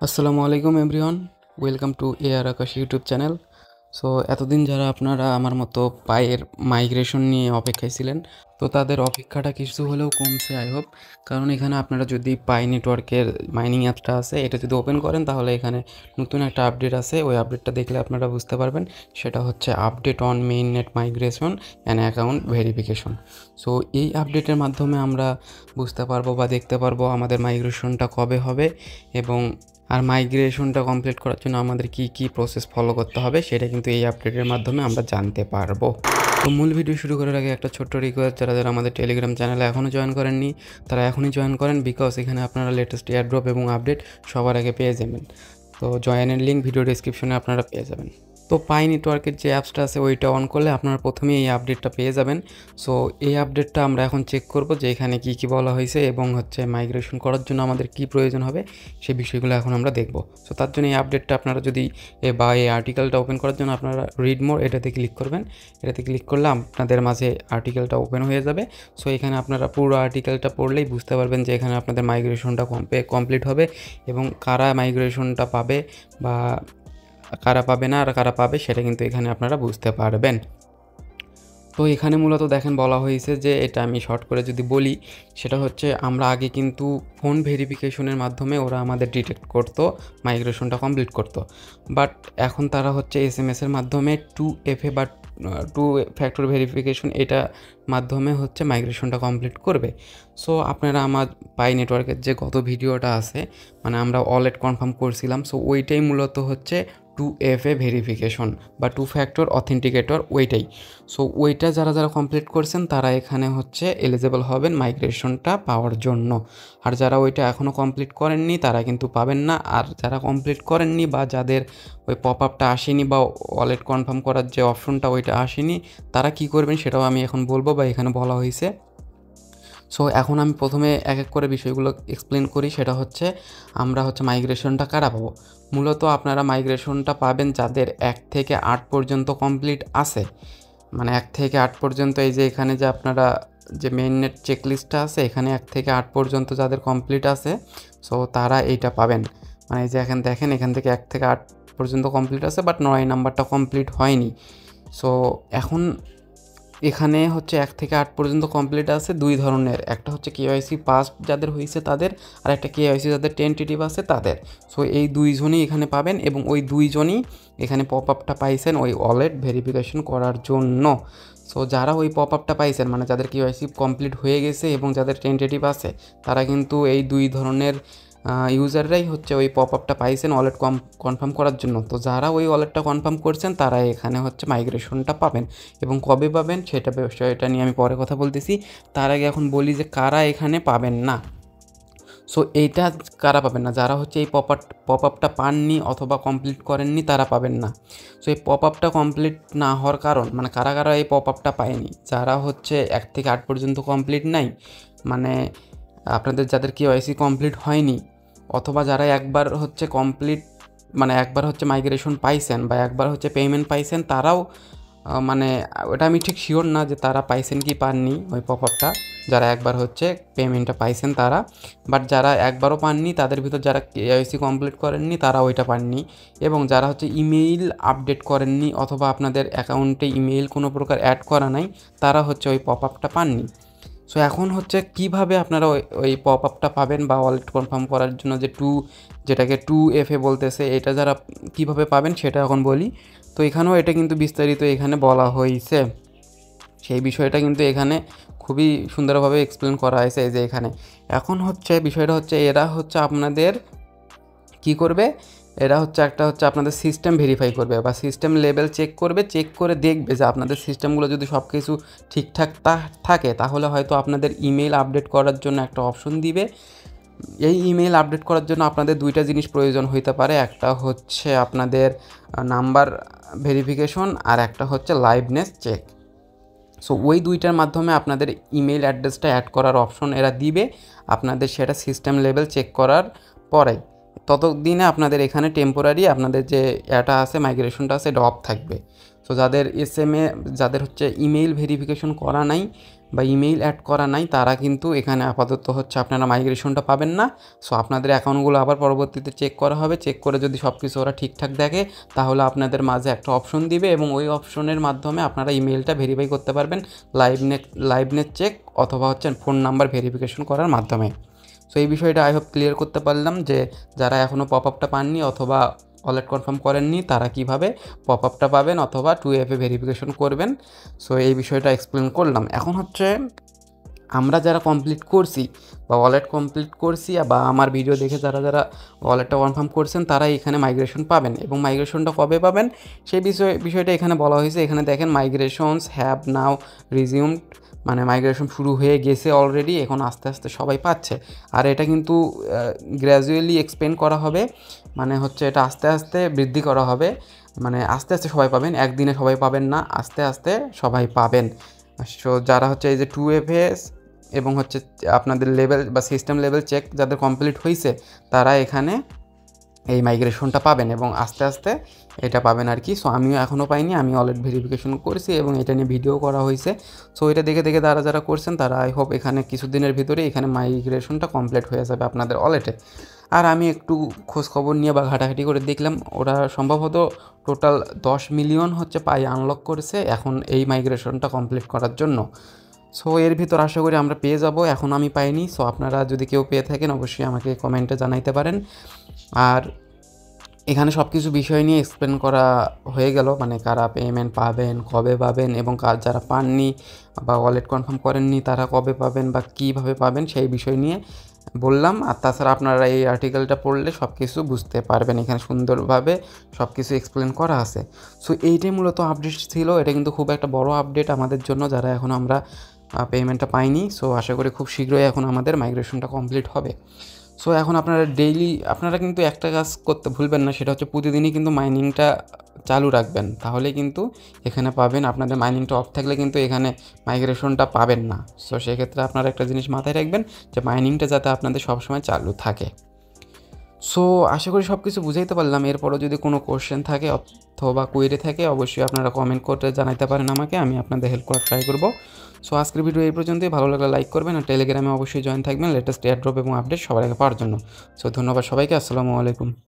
আসসালামু আলাইকুম everyone, welcome to AR Akash YouTube channel. So এতদিন যারা আপনারা আমার মতো পায়ের মাইগ্রেশন নিয়ে অপেক্ষায় ছিলেন, তো তাদের অপেক্ষাটা কিছু হলেও কমছে আই হোপ। কারণ এখানে আপনারা যদি পাই নেটওয়ার্কের মাইনিং অ্যাপটা আছে এটা যদি ওপেন করেন, তাহলে এখানে নতুন একটা আপডেট আছে। ওই আপডেটটা দেখলে আপনারা বুঝতে পারবেন, সেটা হচ্ছে update on main net migration and account verification. So এই আপডেটের মাধ্যমে আমরা বুঝতে পারবো বা দেখতে পারবো আমাদের মাইগ্রেশনটা কবে হবে, এবং আর মাইগ্রেশনটা কমপ্লিট করার জন্য আমাদের কি প্রসেস ফলো করতে হবে সেটা কিন্তু এই আপডেটের মাধ্যমে আমরা জানতে পারবো। তো মূল ভিডিও শুরু করার আগে একটা ছোট্ট রিকোয়েস্ট, যারা যারা আমাদের টেলিগ্রাম চ্যানেলে এখনও জয়েন করেননি তারা এখনই জয়েন করেন, বিকজ এখানে আপনারা লেটেস্ট এয়ারড্রপ এবং আপডেট সবার আগে পেয়ে যাবেন। তো জয়েনের লিঙ্ক ভিডিও ডিসক্রিপশনে আপনারা পেয়ে যাবেন। তো পাই নেটওয়ার্কের যে অ্যাপসটা আছে ওইটা অন করলে আপনারা প্রথমেই এই আপডেটটা পেয়ে যাবেন। সো এই আপডেটটা আমরা এখন চেক করব যে এখানে কি বলা হয়েছে এবং হচ্ছে মাইগ্রেশন করার জন্য আমাদের কি প্রয়োজন হবে সেই বিষয়গুলো এখন আমরা দেখব। সো তার জন্য এই আপডেটটা আপনারা যদি বা এই আর্টিকেলটা ওপেন করার জন্য আপনারা রিড মোর এটাতে ক্লিক করবেন। এটাতে ক্লিক করলে আপনাদের মাঝে আর্টিকেলটা ওপেন হয়ে যাবে। সো এখানে আপনারা পুরো আর্টিকেলটা পড়লেই বুঝতে পারবেন যে এখানে আপনাদের মাইগ্রেশনটা কমপ্লিট হবে এবং কারা মাইগ্রেশনটা পাবে বা কারা পাবে না আর কারা পাবে সেটা কিন্তু এখানে আপনারা বুঝতে পারবেন। তো এখানে মূলত দেখেন বলা হয়েছে যে, এটা আমি শর্ট করে যদি বলি, সেটা হচ্ছে আমরা আগে কিন্তু ফোন ভেরিফিকেশনের মাধ্যমে ওরা আমাদের ডিটেক্ট করতো, মাইগ্রেশনটা কমপ্লিট করতো। বাট এখন তারা হচ্ছে এসএমএসের মাধ্যমে 2FA বা 2 ফ্যাক্টর ভেরিফিকেশন এটা মাধ্যমে হচ্ছে মাইগ্রেশনটা কমপ্লিট করবে। সো আপনারা আমার পাই নেটওয়ার্কের যে গত ভিডিওটা আছে, মানে আমরা ওয়ালেট কনফার্ম করছিলাম, সো ওইটাই মূলত হচ্ছে 2FA ভেরিফিকেশন বা 2 ফ্যাক্টর অথেন্টিকেটর ওইটাই। সো ওইটা যারা যারা কমপ্লিট করছেন তারা এখানে হচ্ছে এলিজেবল হবেন মাইগ্রেশনটা পাওয়ার জন্য। আর যারা ওইটা এখনও কমপ্লিট করেননি তারা কিন্তু পাবেন না। আর যারা কমপ্লিট করেননি বা যাদের ওই পপ আপটা আসেনি বা ওয়ালেট কনফার্ম করার যে অপশনটা ওইটা আসেনি, তারা কি করবেন সেটাও আমি এখন বলবো বা এখানে বলা হয়েছে। সো এখন আমি প্রথমে এক এক করে বিষয়গুলো এক্সপ্লেন করি। সেটা হচ্ছে আমরা হচ্ছে মাইগ্রেশনটা কারা পাবো। মূলত আপনারা মাইগ্রেশনটা পাবেন যাদের 1 থেকে 8 পর্যন্ত কমপ্লিট আছে, মানে 1 থেকে 8 পর্যন্ত। এই যে এখানে যে আপনারা যে মেইন নেট চেকলিস্টটা আছে, এখানে 1 থেকে 8 পর্যন্ত যাদের কমপ্লিট আছে, সো তারা এইটা পাবেন। মানে এই যে এখানে দেখেন, এখান থেকে 1 থেকে 8 পর্যন্ত কমপ্লিট আছে, বাট 9 নাম্বারটা কমপ্লিট হয়নি। সো এখন এখানে হচ্ছে 1 থেকে 8 পর্যন্ত কমপ্লিট আছে দুই ধরনের, একটা হচ্ছে কেওয়াইসি পাস যাদের হয়েছে তাদের, আর একটা কেওয়াইসি যাদের টেন্টেটিভ আছে তাদের। সো এই দুইজনই এখানে পাবেন এবং ওই দুইজনই এখানে পপ আপটা পাইছেন ওই ওয়ালেট ভেরিফিকেশন করার জন্য। সো যারা ওই পপ আপটা পাইছেন, মানে যাদের কেওয়াইসি কমপ্লিট হয়ে গেছে এবং যাদের টেন্টেটিভ আছে, তারা কিন্তু এই দুই ধরনের ইউজাররাই হচ্ছে ওই পপ আপটা পাইছেন ওয়ালেট কনফার্ম করার জন্য। তো যারা ওই ওয়ালেটটা কনফার্ম করছেন তারা এখানে হচ্ছে মাইগ্রেশনটা পাবেন। এবং কবে পাবেন সেটা নিয়ে আমি পরে কথা বলতেছি। তার আগে এখন বলি যে কারা এখানে পাবেন না। সো এইটা কারা পাবেন না, যারা হচ্ছে এই পপ আপটা পাননি অথবা কমপ্লিট করেননি তারা পাবেন না। সো এই পপ আপটা কমপ্লিট না হওয়ার কারণ, মানে কারা কারা এই পপ আপটা পায়নি, যারা হচ্ছে 1 থেকে 8 পর্যন্ত কমপ্লিট নাই, মানে আপনাদের যাদের কেওয়াইসি কমপ্লিট হয়নি, অথবা যারা একবার হচ্ছে কমপ্লিট, মানে একবার হচ্ছে মাইগ্রেশন পাইছেন বা একবার হচ্ছে পেমেন্ট পাইছেন, তারাও মানে ওটা আমি ঠিক শিওর না যে তারা পাইছেন কি পাননি ওই পপ আপটা। যারা একবার হচ্ছে পেমেন্টটা পাইছেন তারা, বাট যারা একবারও পাননি তাদের ভিতর যারা কেওয়াইসি কমপ্লিট করেননি তারা ওইটা পাননি। এবং যারা হচ্ছে ইমেইল আপডেট করেননি অথবা আপনাদের অ্যাকাউন্টে ইমেইল কোনো প্রকার অ্যাড করা নাই, তারা হচ্ছে ওই পপ আপটা পাননি। সো এখন হচ্ছে কিভাবে আপনারা ওই পপ আপটা পাবেন বা ওয়ালেট কনফার্ম করার জন্য যে যেটাকে 2FA বলতেছে, এটা যারা কিভাবে পাবেন সেটা এখন বলি। তো এখানেও এটা কিন্তু বিস্তারিত এখানে বলা হয়েছে, সেই বিষয়টা কিন্তু এখানে খুবই সুন্দরভাবে এক্সপ্লেন করা হয়েছে। এই যে এখানে এখন হচ্ছে বিষয়টা হচ্ছে এরা হচ্ছে আপনাদের কি করবে, এরা হচ্ছে একটা হচ্ছে আপনাদের সিস্টেম ভেরিফাই করবে বা সিস্টেম লেভেল চেক করবে, চেক করে দেখবে যে আপনাদের সিস্টেমগুলো যদি সব কিছু ঠিকঠাক থাকে, তাহলে হয়তো আপনাদের ইমেল আপডেট করার জন্য একটা অপশন দিবে। এই ইমেল আপডেট করার জন্য আপনাদের দুইটা জিনিস প্রয়োজন হইতে পারে, একটা হচ্ছে আপনাদের নাম্বার ভেরিফিকেশন আর একটা হচ্ছে লাইভনেস চেক। সো ওই দুইটার মাধ্যমে আপনাদের ইমেল অ্যাড্রেসটা অ্যাড করার অপশন এরা দিবে আপনাদের, সেটা সিস্টেম লেভেল চেক করার পরে। ততদিনে আপনাদের এখানে টেম্পোরারি আপনাদের যে এটা আছে মাইগ্রেশনটা আছে এটা অফ থাকবে। সো যাদের এসএমএ যাদের হচ্ছে ইমেইল ভেরিফিকেশন করা নাই বা ইমেইল অ্যাড করা নাই তারা কিন্তু এখানে আপাতত হচ্ছে আপনারা মাইগ্রেশনটা পাবেন না। সো আপনাদের অ্যাকাউন্টগুলো আবার পরবর্তীতে চেক করা হবে, চেক করে যদি সব কিছু ওরা ঠিকঠাক দেখে তাহলে আপনাদের মাঝে একটা অপশন দিবে এবং ওই অপশনের মাধ্যমে আপনারা ইমেইলটা ভেরিফাই করতে পারবেন লাইভনেট চেক অথবা হচ্ছে ফোন নাম্বার ভেরিফিকেশন করার মাধ্যমে। সো এই বিষয়টা আই হোপ ক্লিয়ার করতে পারলাম যে যারা এখনও পপ আপটা পাননি অথবা ওয়ালেট কনফার্ম করেননি তারা কিভাবে পপ আপটা পাবেন অথবা 2FA ভেরিফিকেশন করবেন। সো এই বিষয়টা এক্সপ্লেন করলাম। এখন হচ্ছে আমরা যারা কমপ্লিট করছি বা ওয়ালেট কমপ্লিট করছি বা আমার ভিডিও দেখে যারা যারা ওয়ালেটটা কনফার্ম করছেন তারা এখানে মাইগ্রেশন পাবেন এবং মাইগ্রেশনটা কবে পাবেন সেই বিষয়টা এখানে বলা হয়েছে। এখানে দেখেন মাইগ্রেশনস হ্যাভ নাও রিজিউমড, মানে মাইগ্রেশন শুরু হয়ে গেছে অলরেডি, এখন আস্তে আস্তে সবাই পাচ্ছে। আর এটা কিন্তু গ্র্যাজুয়ালি এক্সপেন্ড করা হবে, মানে হচ্ছে এটা আস্তে আস্তে বৃদ্ধি করা হবে, মানে আস্তে আস্তে সবাই পাবেন, একদিনে সবাই পাবেন না, আস্তে আস্তে সবাই পাবেন। সো যারা হচ্ছে এই যে 2FA এবং হচ্ছে আপনাদের লেভেল বা সিস্টেম লেভেল চেক যাদের কমপ্লিট হয়েছে তারা এখানে এই মাইগ্রেশনটা পাবেন এবং আস্তে আস্তে এটা পাবেন আর কি। সো আমিও এখনও পাইনি, আমি ওয়ালেট ভেরিফিকেশন করেছি এবং এটা নিয়ে ভিডিও করা হয়েছে। সো এটা দেখে দেখে যারা করছেন তারা আই হোপ এখানে কিছুদিনের ভিতরে এখানে মাইগ্রেশনটা কমপ্লিট হয়ে যাবে আপনাদের ওয়ালেটে। আর আমি একটু খোঁজখবর নিয়ে বা ঘাটাঘাটি করে দেখলাম ওরা সম্ভবত টোটাল 10 মিলিয়ন হচ্ছে পাই আনলক করেছে এখন এই মাইগ্রেশনটা কমপ্লিট করার জন্য। সো এর ভিতর আশা করি আমরা পেয়ে যাব, এখন আমি পাইনি। সো আপনারা যদি কেউ পেয়ে থাকেন অবশ্যই আমাকে কমেন্টে জানাইতে পারেন। আর এখানে সব কিছু বিষয় নিয়ে এক্সপ্লেন করা হয়ে গেল, মানে কারা পেমেন্ট পাবেন, কবে পাবেন এবং যারা পাননি বা ওয়ালেট কনফার্ম করেননি তারা কবে পাবেন বা কীভাবে পাবেন সেই বিষয় নিয়ে বললাম। আর তাছাড়া আপনারা এই আর্টিকেলটা পড়লে সব কিছু বুঝতে পারবেন, এখানে সুন্দরভাবে সব কিছু এক্সপ্লেন করা আছে। সো এইটাই মূলত আপডেট ছিল, এটা কিন্তু খুব একটা বড় আপডেট আমাদের জন্য যারা এখন আমরা পেমেন্টটা পাইনি। সো আশা করি খুব শীঘ্রই এখন আমাদের মাইগ্রেশনটা কমপ্লিট হবে। সো এখন আপনারা কিন্তু একটা কাজ করতে ভুলবেন না, সেটা হচ্ছে প্রতিদিনই কিন্তু মাইনিংটা চালু রাখবেন, তাহলে কিন্তু এখানে পাবেন। আপনাদের মাইনিংটা অফ থাকলে কিন্তু এখানে মাইগ্রেশনটা পাবেন না। সো সেক্ষেত্রে আপনারা একটা জিনিস মাথায় রাখবেন যে মাইনিংটা যাতে আপনাদের সবসময় চালু থাকে। সো আশা করি সব কিছু বুঝাইতে পারলাম। এরপরও যদি কোনো কোশ্চেন থাকে অথবা কোয়েরি থাকে অবশ্যই আপনারা কমেন্ট করে জানাইতে পারেন আমাকে, আমি আপনাদের হেল্প করার ট্রাই করব। সো আজকের ভিডিও এই পর্যন্তই, ভালো লাগলে লাইক করবেন আর টেলিগ্রামে অবশ্যই জয়েন থাকবেন লেটেস্ট এয়ারড্রপ এবং আপডেট সবার আগে পাওয়ার জন্য। সো ধন্যবাদ সবাইকে, আসসালামু আলাইকুম।